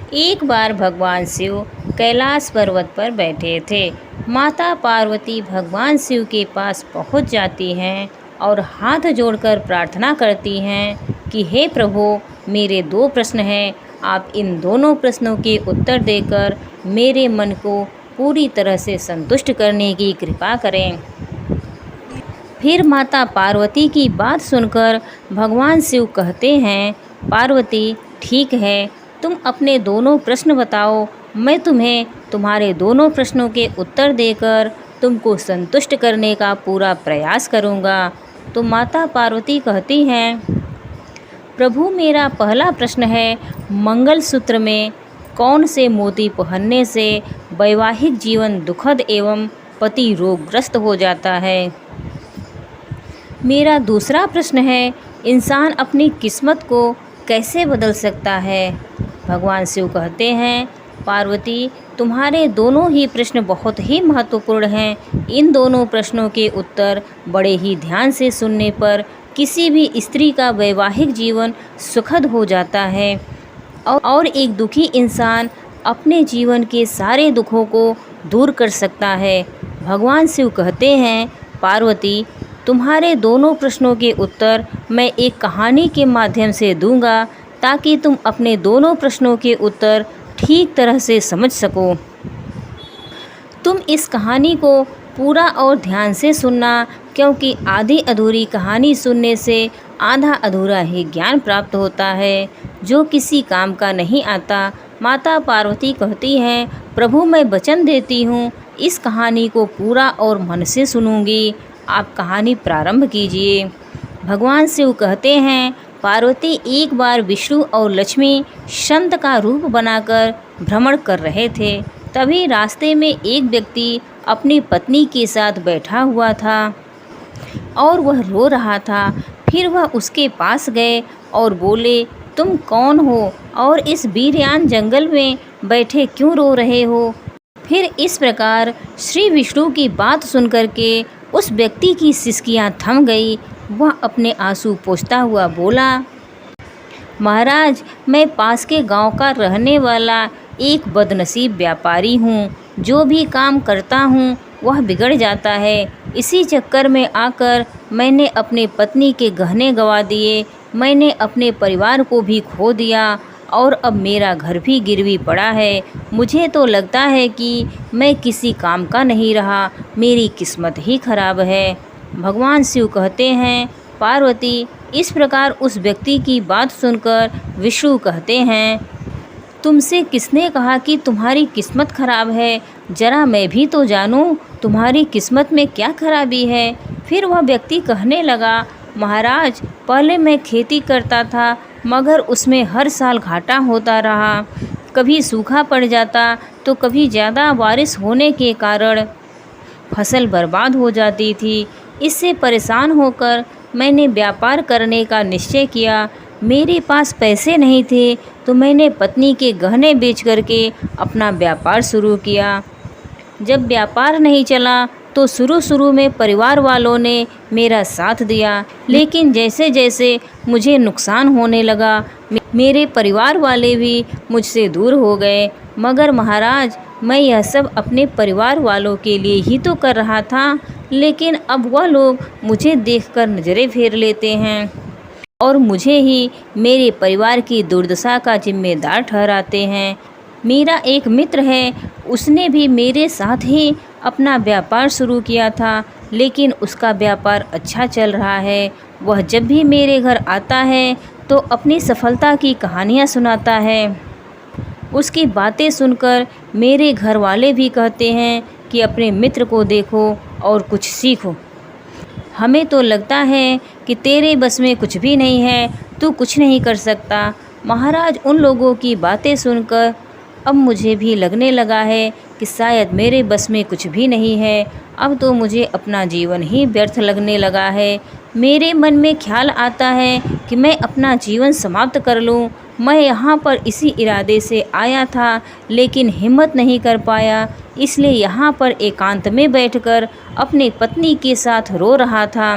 एक बार भगवान शिव कैलाश पर्वत पर बैठे थे। माता पार्वती भगवान शिव के पास पहुंच जाती हैं और हाथ जोड़कर प्रार्थना करती हैं कि हे प्रभु, मेरे 2 प्रश्न हैं। आप इन दोनों प्रश्नों के उत्तर देकर मेरे मन को पूरी तरह से संतुष्ट करने की कृपा करें। फिर माता पार्वती की बात सुनकर भगवान शिव कहते हैं, पार्वती ठीक है, तुम अपने दोनों प्रश्न बताओ। मैं तुम्हें तुम्हारे दोनों प्रश्नों के उत्तर देकर तुमको संतुष्ट करने का पूरा प्रयास करूँगा। तो माता पार्वती कहती हैं, प्रभु मेरा पहला प्रश्न है, मंगलसूत्र में कौन से मोती पहनने से वैवाहिक जीवन दुखद एवं पति रोगग्रस्त हो जाता है। मेरा दूसरा प्रश्न है, इंसान अपनी किस्मत को कैसे बदल सकता है। भगवान शिव कहते हैं, पार्वती तुम्हारे दोनों ही प्रश्न बहुत ही महत्वपूर्ण हैं। इन दोनों प्रश्नों के उत्तर बड़े ही ध्यान से सुनने पर किसी भी स्त्री का वैवाहिक जीवन सुखद हो जाता है और एक दुखी इंसान अपने जीवन के सारे दुखों को दूर कर सकता है। भगवान शिव कहते हैं, पार्वती तुम्हारे दोनों प्रश्नों के उत्तर मैं एक कहानी के माध्यम से दूंगा ताकि तुम अपने दोनों प्रश्नों के उत्तर ठीक तरह से समझ सको। तुम इस कहानी को पूरा और ध्यान से सुनना, क्योंकि आधी अधूरी कहानी सुनने से आधा अधूरा ही ज्ञान प्राप्त होता है जो किसी काम का नहीं आता। माता पार्वती कहती हैं, प्रभु मैं वचन देती हूँ, इस कहानी को पूरा और मन से सुनूंगी। आप कहानी प्रारंभ कीजिए। भगवान शिव कहते हैं, पार्वती एक बार विष्णु और लक्ष्मी संत का रूप बनाकर भ्रमण कर रहे थे। तभी रास्ते में एक व्यक्ति अपनी पत्नी के साथ बैठा हुआ था और वह रो रहा था। फिर वह उसके पास गए और बोले, तुम कौन हो और इस वीरान जंगल में बैठे क्यों रो रहे हो। फिर इस प्रकार श्री विष्णु की बात सुनकर के उस व्यक्ति की सिसकियां थम गई। वह अपने आंसू पोंछता हुआ बोला, महाराज मैं पास के गांव का रहने वाला एक बदनसीब व्यापारी हूँ। जो भी काम करता हूँ वह बिगड़ जाता है। इसी चक्कर में आकर मैंने अपने पत्नी के गहने गंवा दिए। मैंने अपने परिवार को भी खो दिया और अब मेरा घर भी गिरवी पड़ा है। मुझे तो लगता है कि मैं किसी काम का नहीं रहा, मेरी किस्मत ही खराब है। भगवान शिव कहते हैं, पार्वती इस प्रकार उस व्यक्ति की बात सुनकर विष्णु कहते हैं, तुमसे किसने कहा कि तुम्हारी किस्मत खराब है। जरा मैं भी तो जानूं तुम्हारी किस्मत में क्या खराबी है। फिर वह व्यक्ति कहने लगा, महाराज पहले मैं खेती करता था मगर उसमें हर साल घाटा होता रहा। कभी सूखा पड़ जाता तो कभी ज़्यादा बारिश होने के कारण फसल बर्बाद हो जाती थी। इससे परेशान होकर मैंने व्यापार करने का निश्चय किया। मेरे पास पैसे नहीं थे तो मैंने पत्नी के गहने बेच करके अपना व्यापार शुरू किया। जब व्यापार नहीं चला तो शुरू में परिवार वालों ने मेरा साथ दिया, लेकिन जैसे जैसे मुझे नुकसान होने लगा मेरे परिवार वाले भी मुझसे दूर हो गए। मगर महाराज मैं यह सब अपने परिवार वालों के लिए ही तो कर रहा था, लेकिन अब वह लोग मुझे देखकर नज़रें फेर लेते हैं और मुझे ही मेरे परिवार की दुर्दशा का जिम्मेदार ठहराते हैं। मेरा एक मित्र है, उसने भी मेरे साथ ही अपना व्यापार शुरू किया था, लेकिन उसका व्यापार अच्छा चल रहा है। वह जब भी मेरे घर आता है तो अपनी सफलता की कहानियाँ सुनाता है। उसकी बातें सुनकर मेरे घर वाले भी कहते हैं कि अपने मित्र को देखो और कुछ सीखो। हमें तो लगता है कि तेरे बस में कुछ भी नहीं है, तू कुछ नहीं कर सकता। महाराज उन लोगों की बातें सुनकर अब मुझे भी लगने लगा है कि शायद मेरे बस में कुछ भी नहीं है। अब तो मुझे अपना जीवन ही व्यर्थ लगने लगा है। मेरे मन में ख्याल आता है कि मैं अपना जीवन समाप्त कर लूं। मैं यहाँ पर इसी इरादे से आया था, लेकिन हिम्मत नहीं कर पाया, इसलिए यहाँ पर एकांत में बैठकर अपनी पत्नी के साथ रो रहा था।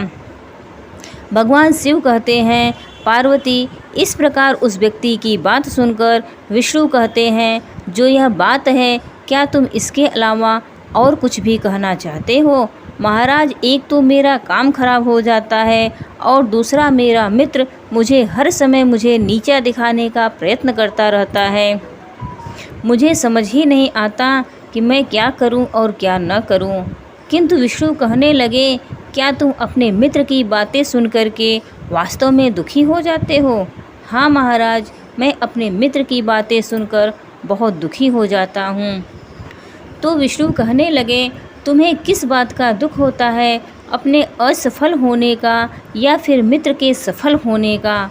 भगवान शिव कहते हैं, पार्वती इस प्रकार उस व्यक्ति की बात सुनकर विष्णु कहते हैं, जो यह बात है, क्या तुम इसके अलावा और कुछ भी कहना चाहते हो? महाराज, एक तो मेरा काम खराब हो जाता है और दूसरा मेरा मित्र मुझे हर समय मुझे नीचा दिखाने का प्रयत्न करता रहता है। मुझे समझ ही नहीं आता कि मैं क्या करूं और क्या न करूं। किंतु विष्णु कहने लगे, क्या तुम अपने मित्र की बातें सुनकर के वास्तव में दुखी हो जाते हो? हाँ महाराज, मैं अपने मित्र की बातें सुनकर बहुत दुखी हो जाता हूँ। तो विष्णु कहने लगे, तुम्हें किस बात का दुख होता है, अपने असफल होने का या फिर मित्र के सफल होने का?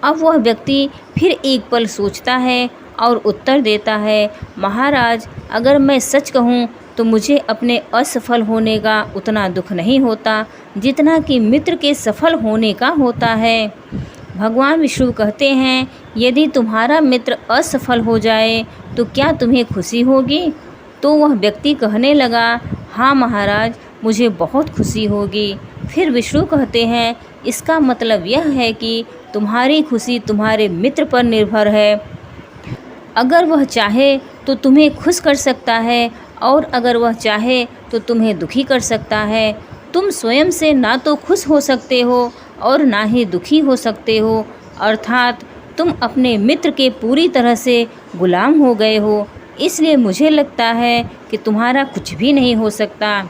अब वह व्यक्ति फिर एक पल सोचता है और उत्तर देता है, महाराज, अगर मैं सच कहूँ तो मुझे अपने असफल होने का उतना दुख नहीं होता जितना कि मित्र के सफल होने का होता है। भगवान विष्णु कहते हैं, यदि तुम्हारा मित्र असफल हो जाए तो क्या तुम्हें खुशी होगी? तो वह व्यक्ति कहने लगा, हाँ महाराज, मुझे बहुत खुशी होगी। फिर विष्णु कहते हैं, इसका मतलब यह है कि तुम्हारी खुशी तुम्हारे मित्र पर निर्भर है। अगर वह चाहे तो तुम्हें खुश कर सकता है और अगर वह चाहे तो तुम्हें दुखी कर सकता है। तुम स्वयं से ना तो खुश हो सकते हो और ना ही दुखी हो सकते हो, अर्थात तुम अपने मित्र के पूरी तरह से गुलाम हो गए हो। इसलिए मुझे लगता है कि तुम्हारा कुछ भी नहीं हो सकता।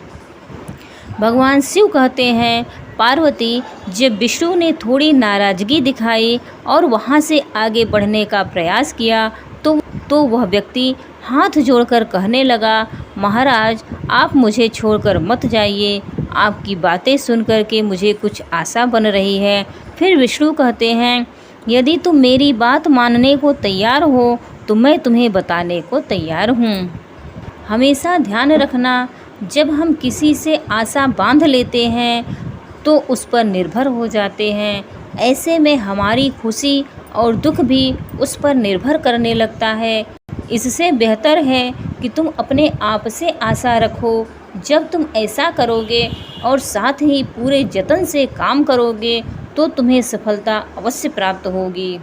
भगवान शिव कहते हैं, पार्वती, जब विष्णु ने थोड़ी नाराज़गी दिखाई और वहाँ से आगे बढ़ने का प्रयास किया तो वह व्यक्ति हाथ जोड़कर कहने लगा, महाराज, आप मुझे छोड़कर मत जाइए। आपकी बातें सुनकर के मुझे कुछ आशा बन रही है। फिर विष्णु कहते हैं, यदि तुम मेरी बात मानने को तैयार हो तो मैं तुम्हें बताने को तैयार हूँ। हमेशा ध्यान रखना, जब हम किसी से आशा बांध लेते हैं तो उस पर निर्भर हो जाते हैं। ऐसे में हमारी खुशी और दुख भी उस पर निर्भर करने लगता है। इससे बेहतर है कि तुम अपने आप से आशा रखो। जब तुम ऐसा करोगे और साथ ही पूरे जतन से काम करोगे तो तुम्हें सफलता अवश्य प्राप्त होगी।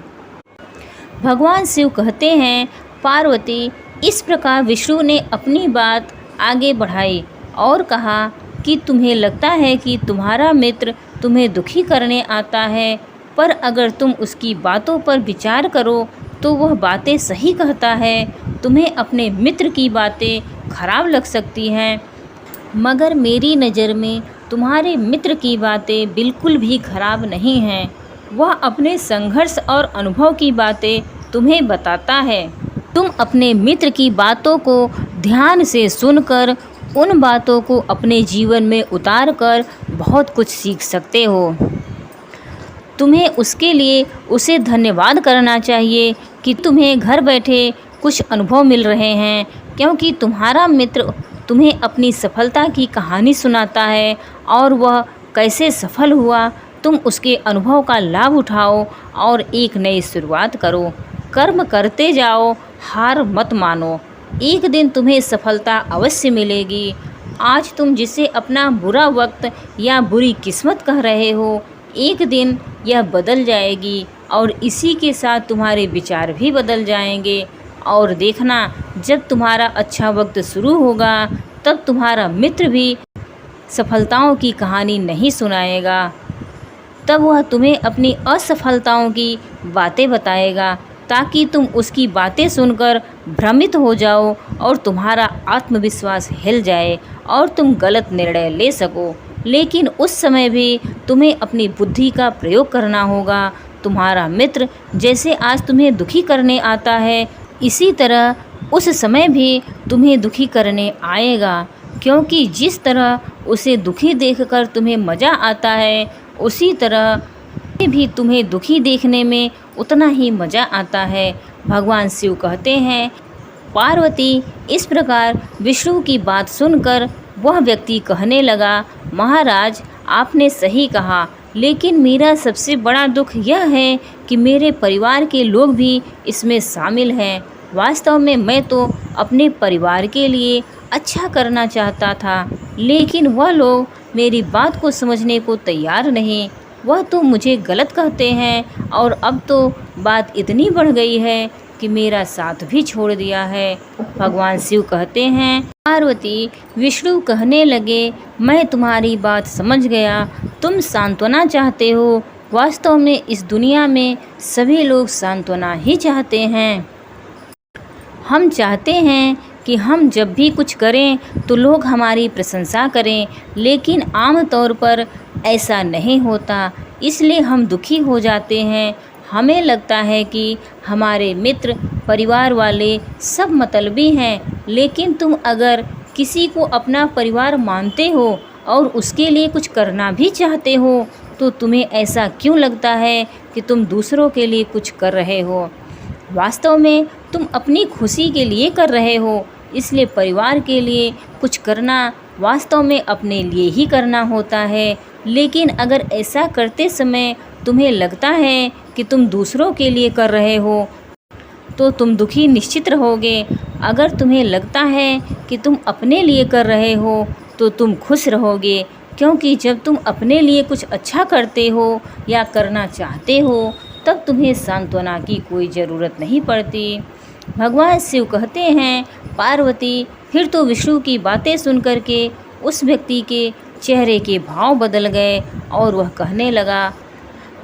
भगवान शिव कहते हैं, पार्वती, इस प्रकार विष्णु ने अपनी बात आगे बढ़ाई और कहा कि तुम्हें लगता है कि तुम्हारा मित्र तुम्हें दुखी करने आता है, पर अगर तुम उसकी बातों पर विचार करो तो वह बातें सही कहता है। तुम्हें अपने मित्र की बातें खराब लग सकती हैं, मगर मेरी नज़र में तुम्हारे मित्र की बातें बिल्कुल भी खराब नहीं हैं। वह अपने संघर्ष और अनुभव की बातें तुम्हें बताता है। तुम अपने मित्र की बातों को ध्यान से सुनकर उन बातों को अपने जीवन में उतार कर बहुत कुछ सीख सकते हो। तुम्हें उसके लिए उसे धन्यवाद करना चाहिए कि तुम्हें घर बैठे कुछ अनुभव मिल रहे हैं, क्योंकि तुम्हारा मित्र तुम्हें अपनी सफलता की कहानी सुनाता है और वह कैसे सफल हुआ। तुम उसके अनुभव का लाभ उठाओ और एक नई शुरुआत करो। कर्म करते जाओ, हार मत मानो। एक दिन तुम्हें सफलता अवश्य मिलेगी। आज तुम जिसे अपना बुरा वक्त या बुरी किस्मत कह रहे हो, एक दिन यह बदल जाएगी और इसी के साथ तुम्हारे विचार भी बदल जाएंगे। और देखना, जब तुम्हारा अच्छा वक्त शुरू होगा तब तुम्हारा मित्र भी सफलताओं की कहानी नहीं सुनाएगा। तब वह तुम्हें अपनी असफलताओं की बातें बताएगा ताकि तुम उसकी बातें सुनकर भ्रमित हो जाओ और तुम्हारा आत्मविश्वास हिल जाए और तुम गलत निर्णय ले सको। लेकिन उस समय भी तुम्हें अपनी बुद्धि का प्रयोग करना होगा। तुम्हारा मित्र जैसे आज तुम्हें दुखी करने आता है, इसी तरह उस समय भी तुम्हें दुखी करने आएगा, क्योंकि जिस तरह उसे दुखी देखकर तुम्हें मज़ा आता है, उसी तरह भी तुम्हें दुखी देखने में उतना ही मज़ा आता है। भगवान शिव कहते हैं, पार्वती, इस प्रकार विष्णु की बात सुनकर वह व्यक्ति कहने लगा, महाराज, आपने सही कहा, लेकिन मेरा सबसे बड़ा दुख यह है कि मेरे परिवार के लोग भी इसमें शामिल हैं। वास्तव में मैं तो अपने परिवार के लिए अच्छा करना चाहता था, लेकिन वह लोग मेरी बात को समझने को तैयार नहीं। वह तो मुझे गलत कहते हैं और अब तो बात इतनी बढ़ गई है कि मेरा साथ भी छोड़ दिया है। भगवान शिव कहते हैं, पार्वती, विष्णु कहने लगे, मैं तुम्हारी बात समझ गया, तुम सांत्वना चाहते हो। वास्तव में इस दुनिया में सभी लोग सांत्वना ही चाहते हैं। हम चाहते हैं कि हम जब भी कुछ करें तो लोग हमारी प्रशंसा करें, लेकिन आम तौर पर ऐसा नहीं होता, इसलिए हम दुखी हो जाते हैं। हमें लगता है कि हमारे मित्र, परिवार वाले सब मतलबी हैं, लेकिन तुम अगर किसी को अपना परिवार मानते हो और उसके लिए कुछ करना भी चाहते हो, तो तुम्हें ऐसा क्यों लगता है कि तुम दूसरों के लिए कुछ कर रहे हो? वास्तव में तुम अपनी खुशी के लिए कर रहे हो, इसलिए परिवार के लिए कुछ करना वास्तव में अपने लिए ही करना होता है। लेकिन अगर ऐसा करते समय तुम्हें लगता है कि तुम दूसरों के लिए कर रहे हो, तो तुम दुखी निश्चित रहोगे। अगर तुम्हें लगता है कि तुम अपने लिए कर रहे हो, तो तुम खुश रहोगे, क्योंकि जब तुम अपने लिए कुछ अच्छा करते हो या करना चाहते हो, तब तुम्हें सांत्वना की कोई ज़रूरत नहीं पड़ती। भगवान शिव कहते हैं, पार्वती, फिर तो विष्णु की बातें सुनकर के उस व्यक्ति के चेहरे के भाव बदल गए और वह कहने लगा,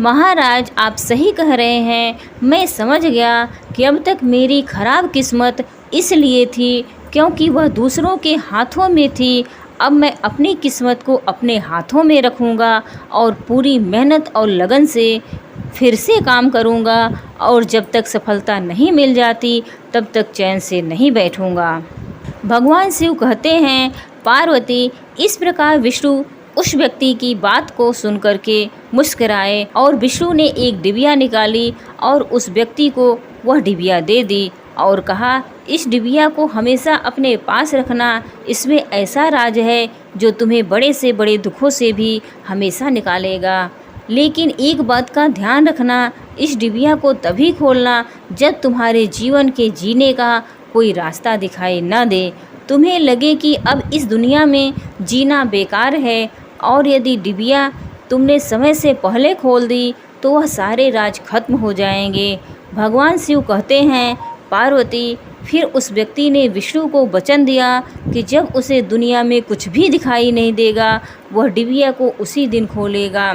महाराज, आप सही कह रहे हैं। मैं समझ गया कि अब तक मेरी खराब किस्मत इसलिए थी क्योंकि वह दूसरों के हाथों में थी। अब मैं अपनी किस्मत को अपने हाथों में रखूँगा और पूरी मेहनत और लगन से फिर से काम करूँगा, और जब तक सफलता नहीं मिल जाती तब तक चैन से नहीं बैठूँगा। भगवान शिव कहते हैं, पार्वती, इस प्रकार विष्णु उस व्यक्ति की बात को सुनकर के मुस्कुराए और विष्णु ने एक डिबिया निकाली और उस व्यक्ति को वह डिबिया दे दी और कहा, इस डिबिया को हमेशा अपने पास रखना, इसमें ऐसा राज है जो तुम्हें बड़े से बड़े दुखों से भी हमेशा निकालेगा। लेकिन एक बात का ध्यान रखना, इस डिबिया को तभी खोलना जब तुम्हारे जीवन के जीने का कोई रास्ता दिखाई न दे, तुम्हें लगे कि अब इस दुनिया में जीना बेकार है, और यदि डिबिया तुमने समय से पहले खोल दी तो वह सारे राज खत्म हो जाएंगे। भगवान शिव कहते हैं, पार्वती, फिर उस व्यक्ति ने विष्णु को वचन दिया कि जब उसे दुनिया में कुछ भी दिखाई नहीं देगा, वह डिबिया को उसी दिन खोलेगा।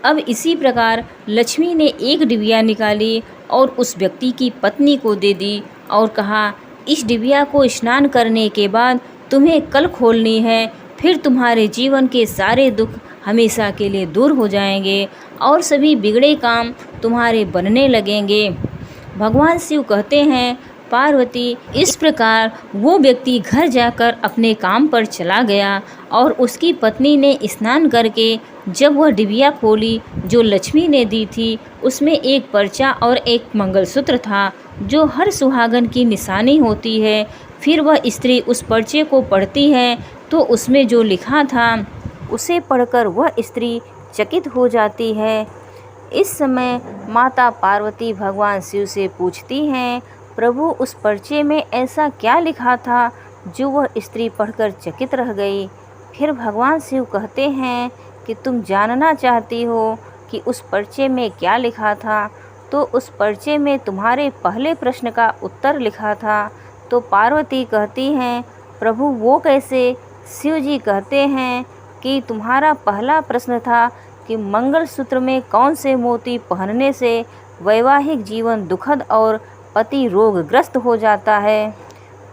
अब इसी प्रकार लक्ष्मी ने एक डिबिया निकाली और उस व्यक्ति की पत्नी को दे दी और कहा, इस डिबिया को स्नान करने के बाद तुम्हें कल खोलनी है, फिर तुम्हारे जीवन के सारे दुख हमेशा के लिए दूर हो जाएंगे और सभी बिगड़े काम तुम्हारे बनने लगेंगे। भगवान शिव कहते हैं, पार्वती, इस प्रकार वो व्यक्ति घर जाकर अपने काम पर चला गया और उसकी पत्नी ने स्नान करके जब वह डिबिया खोली जो लक्ष्मी ने दी थी, उसमें एक पर्चा और एक मंगलसूत्र था जो हर सुहागन की निशानी होती है। फिर वह स्त्री उस पर्चे को पढ़ती है तो उसमें जो लिखा था उसे पढ़कर वह स्त्री चकित हो जाती है। इस समय माता पार्वती भगवान शिव से पूछती हैं, प्रभु, उस पर्चे में ऐसा क्या लिखा था जो वह स्त्री पढ़कर चकित रह गई? फिर भगवान शिव कहते हैं कि तुम जानना चाहती हो कि उस पर्चे में क्या लिखा था, तो उस पर्चे में तुम्हारे पहले प्रश्न का उत्तर लिखा था। तो पार्वती कहती हैं, प्रभु, वो कैसे? शिव जी कहते हैं कि तुम्हारा पहला प्रश्न था कि मंगलसूत्र में कौन से मोती पहनने से वैवाहिक जीवन दुखद और पति रोगग्रस्त हो जाता है।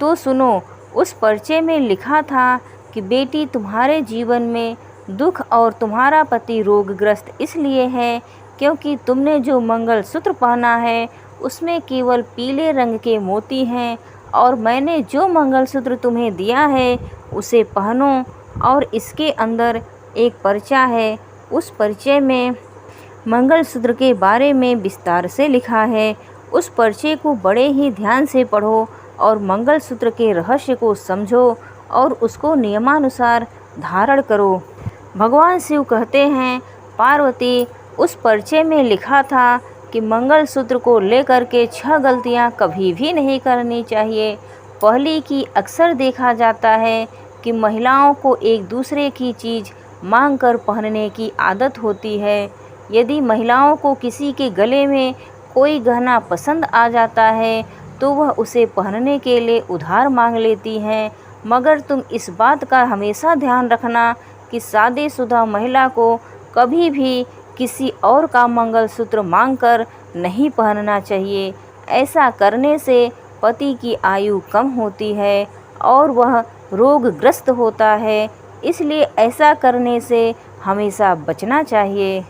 तो सुनो, उस पर्चे में लिखा था कि बेटी, तुम्हारे जीवन में दुख और तुम्हारा पति रोगग्रस्त इसलिए है क्योंकि तुमने जो मंगलसूत्र पहना है उसमें केवल पीले रंग के मोती हैं, और मैंने जो मंगलसूत्र तुम्हें दिया है उसे पहनो, और इसके अंदर एक पर्चा है। उस पर्चे में मंगलसूत्र के बारे में विस्तार से लिखा है। उस पर्चे को बड़े ही ध्यान से पढ़ो और मंगलसूत्र के रहस्य को समझो और उसको नियमानुसार धारण करो। भगवान शिव कहते हैं, पार्वती, उस पर्चे में लिखा था कि मंगलसूत्र को लेकर के 6 गलतियां कभी भी नहीं करनी चाहिए। पहली कि अक्सर देखा जाता है कि महिलाओं को एक दूसरे की चीज़ मांग कर पहनने की आदत होती है। यदि महिलाओं को किसी के गले में कोई गहना पसंद आ जाता है तो वह उसे पहनने के लिए उधार मांग लेती हैं, मगर तुम इस बात का हमेशा ध्यान रखना कि शादीशुदा महिला को कभी भी किसी और का मंगलसूत्र मांगकर नहीं पहनना चाहिए। ऐसा करने से पति की आयु कम होती है और वह रोगग्रस्त होता है, इसलिए ऐसा करने से हमेशा बचना चाहिए।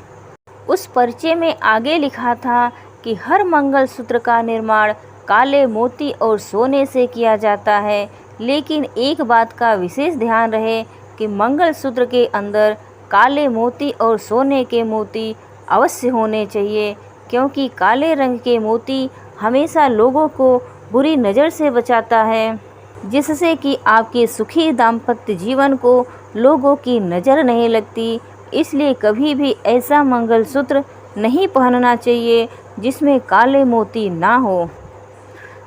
उस पर्चे में आगे लिखा था कि हर मंगलसूत्र का निर्माण काले मोती और सोने से किया जाता है, लेकिन एक बात का विशेष ध्यान रहे कि मंगलसूत्र के अंदर काले मोती और सोने के मोती अवश्य होने चाहिए, क्योंकि काले रंग के मोती हमेशा लोगों को बुरी नज़र से बचाता है, जिससे कि आपके सुखी दाम्पत्य जीवन को लोगों की नज़र नहीं लगती। इसलिए कभी भी ऐसा मंगलसूत्र नहीं पहनना चाहिए जिसमें काले मोती ना हो।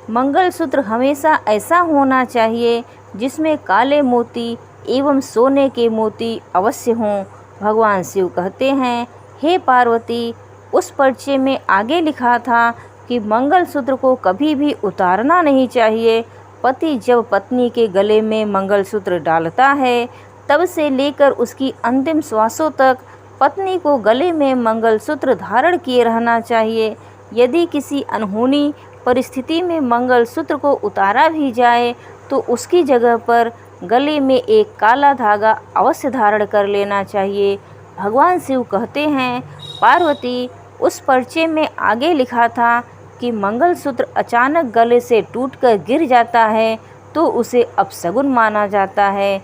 मंगलसूत्र हमेशा ऐसा होना चाहिए जिसमें काले मोती एवं सोने के मोती अवश्य हों। भगवान शिव कहते हैं, हे पार्वती, उस पर्चे में आगे लिखा था कि मंगलसूत्र को कभी भी उतारना नहीं चाहिए। पति जब पत्नी के गले में मंगलसूत्र डालता है तब से लेकर उसकी अंतिम श्वासों तक पत्नी को गले में मंगलसूत्र धारण किए रहना चाहिए। यदि किसी अनहोनी परिस्थिति में मंगलसूत्र को उतारा भी जाए तो उसकी जगह पर गले में एक काला धागा अवश्य धारण कर लेना चाहिए। भगवान शिव कहते हैं, पार्वती, उस पर्चे में आगे लिखा था कि मंगलसूत्र अचानक गले से टूटकर गिर जाता है तो उसे अपशगुन माना जाता है।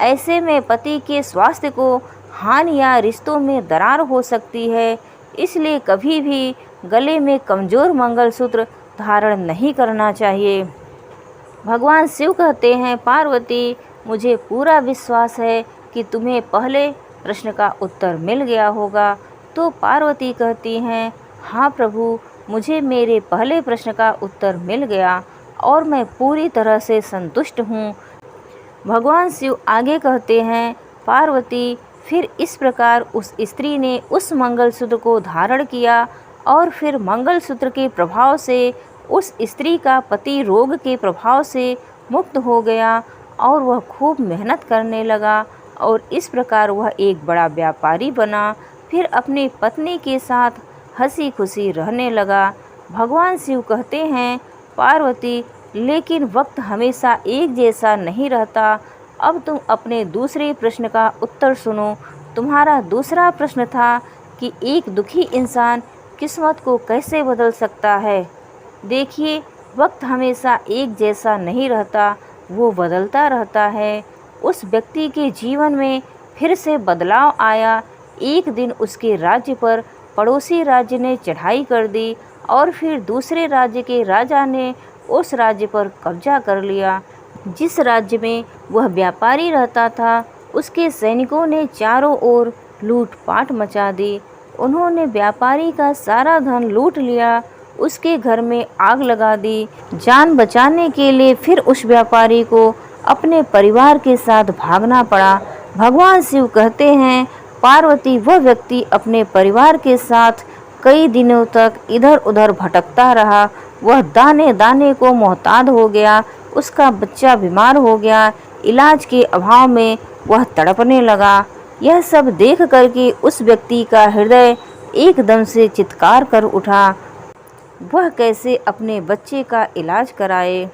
ऐसे में पति के स्वास्थ्य को हानि या रिश्तों में दरार हो सकती है, इसलिए कभी भी गले में कमज़ोर मंगलसूत्र धारण नहीं करना चाहिए। भगवान शिव कहते हैं, पार्वती, मुझे पूरा विश्वास है कि तुम्हें पहले प्रश्न का उत्तर मिल गया होगा। तो पार्वती कहती हैं, हाँ प्रभु, मुझे मेरे पहले प्रश्न का उत्तर मिल गया और मैं पूरी तरह से संतुष्ट हूँ। भगवान शिव आगे कहते हैं, पार्वती, फिर इस प्रकार उस स्त्री ने उस मंगलसूत्र को धारण किया और फिर मंगलसूत्र के प्रभाव से उस स्त्री का पति रोग के प्रभाव से मुक्त हो गया और वह खूब मेहनत करने लगा और इस प्रकार वह एक बड़ा व्यापारी बना। फिर अपनी पत्नी के साथ हंसी खुशी रहने लगा। भगवान शिव कहते हैं, पार्वती, लेकिन वक्त हमेशा एक जैसा नहीं रहता। अब तुम अपने दूसरे प्रश्न का उत्तर सुनो। तुम्हारा दूसरा प्रश्न था कि एक दुखी इंसान किस्मत को कैसे बदल सकता है। देखिए, वक्त हमेशा एक जैसा नहीं रहता, वो बदलता रहता है। उस व्यक्ति के जीवन में फिर से बदलाव आया। एक दिन उसके राज्य पर पड़ोसी राज्य ने चढ़ाई कर दी और फिर दूसरे राज्य के राजा ने उस राज्य पर कब्जा कर लिया। जिस राज्य में वह व्यापारी रहता था, उसके सैनिकों ने चारों ओर लूटपाट मचा दी। उन्होंने व्यापारी का सारा धन लूट लिया, उसके घर में आग लगा दी। जान बचाने के लिए फिर उस व्यापारी को अपने परिवार के साथ भागना पड़ा। भगवान शिव कहते हैं, पार्वती, वह व्यक्ति अपने परिवार के साथ कई दिनों तक इधर उधर भटकता रहा। वह दाने दाने को मोहताज हो गया। उसका बच्चा बीमार हो गया। इलाज के अभाव में वह तड़पने लगा। यह सब देख कर के उस व्यक्ति का हृदय एकदम से चित्कार कर उठा। वह कैसे अपने बच्चे का इलाज कराए।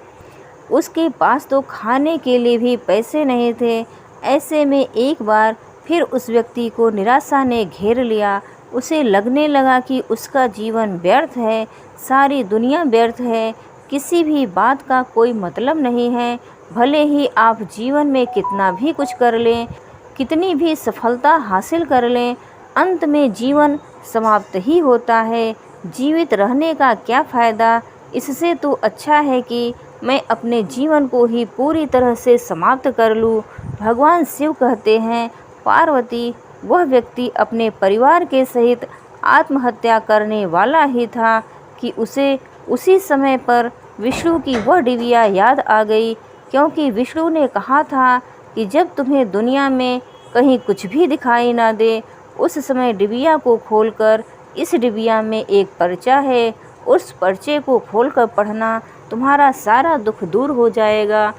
उसके पास तो खाने के लिए भी पैसे नहीं थे। ऐसे में एक बार फिर उस व्यक्ति को निराशा ने घेर लिया। उसे लगने लगा कि उसका जीवन व्यर्थ है, सारी दुनिया व्यर्थ है, किसी भी बात का कोई मतलब नहीं है। भले ही आप जीवन में कितना भी कुछ कर लें, कितनी भी सफलता हासिल कर लें, अंत में जीवन समाप्त ही होता है। जीवित रहने का क्या फ़ायदा। इससे तो अच्छा है कि मैं अपने जीवन को ही पूरी तरह से समाप्त कर लूँ। भगवान शिव कहते हैं, पार्वती, वह व्यक्ति अपने परिवार के सहित आत्महत्या करने वाला ही था कि उसे उसी समय पर विष्णु की वह डिबिया याद आ गई, क्योंकि विष्णु ने कहा था कि जब तुम्हें दुनिया में कहीं कुछ भी दिखाई ना दे, उस समय डिबिया को खोलकर, इस डिबिया में एक पर्चा है, उस पर्चे को खोलकर पढ़ना, तुम्हारा सारा दुख दूर हो जाएगा।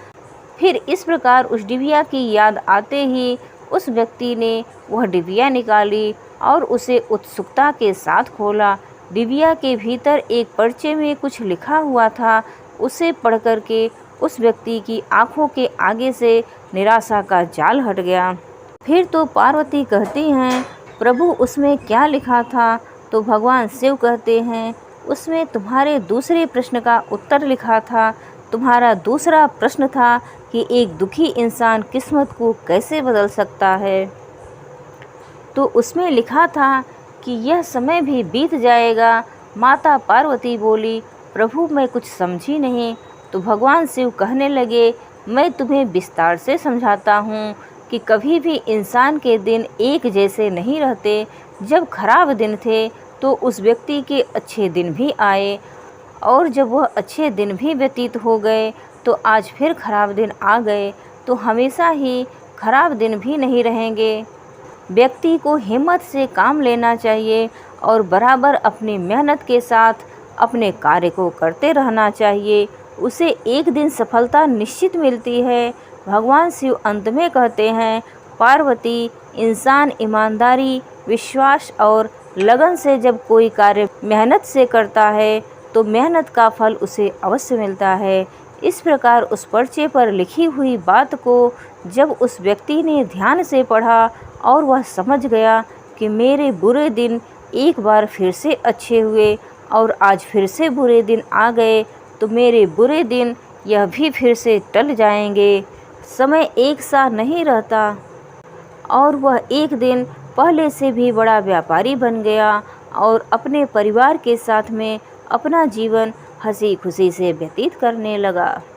फिर इस प्रकार उस डिबिया की याद आते ही उस व्यक्ति ने वह डिबिया निकाली और उसे उत्सुकता के साथ खोला। डिबिया के भीतर एक पर्चे में कुछ लिखा हुआ था। उसे पढ़ कर के उस व्यक्ति की आंखों के आगे से निराशा का जाल हट गया। फिर तो पार्वती कहती हैं, प्रभु उसमें क्या लिखा था? तो भगवान शिव कहते हैं, उसमें तुम्हारे दूसरे प्रश्न का उत्तर लिखा था। तुम्हारा दूसरा प्रश्न था कि एक दुखी इंसान किस्मत को कैसे बदल सकता है। तो उसमें लिखा था कि यह समय भी बीत जाएगा। माता पार्वती बोली, प्रभु मैं कुछ समझी नहीं। तो भगवान शिव कहने लगे, मैं तुम्हें विस्तार से समझाता हूँ कि कभी भी इंसान के दिन एक जैसे नहीं रहते। जब खराब दिन थे तो उस व्यक्ति के अच्छे दिन भी आए, और जब वह अच्छे दिन भी व्यतीत हो गए तो आज फिर खराब दिन आ गए। तो हमेशा ही खराब दिन भी नहीं रहेंगे। व्यक्ति को हिम्मत से काम लेना चाहिए और बराबर अपनी मेहनत के साथ अपने कार्य को करते रहना चाहिए। उसे एक दिन सफलता निश्चित मिलती है। भगवान शिव अंत में कहते हैं, पार्वती इंसान ईमानदारी, विश्वास और लगन से जब कोई कार्य मेहनत से करता है तो मेहनत का फल उसे अवश्य मिलता है। इस प्रकार उस पर्चे पर लिखी हुई बात को जब उस व्यक्ति ने ध्यान से पढ़ा और वह समझ गया कि मेरे बुरे दिन एक बार फिर से अच्छे हुए और आज फिर से बुरे दिन आ गए, तो मेरे बुरे दिन यह भी फिर से टल जाएंगे। समय एक सा नहीं रहता और वह एक दिन पहले से भी बड़ा व्यापारी बन गया और अपने परिवार के साथ में अपना जीवन हंसी खुशी से व्यतीत करने लगा।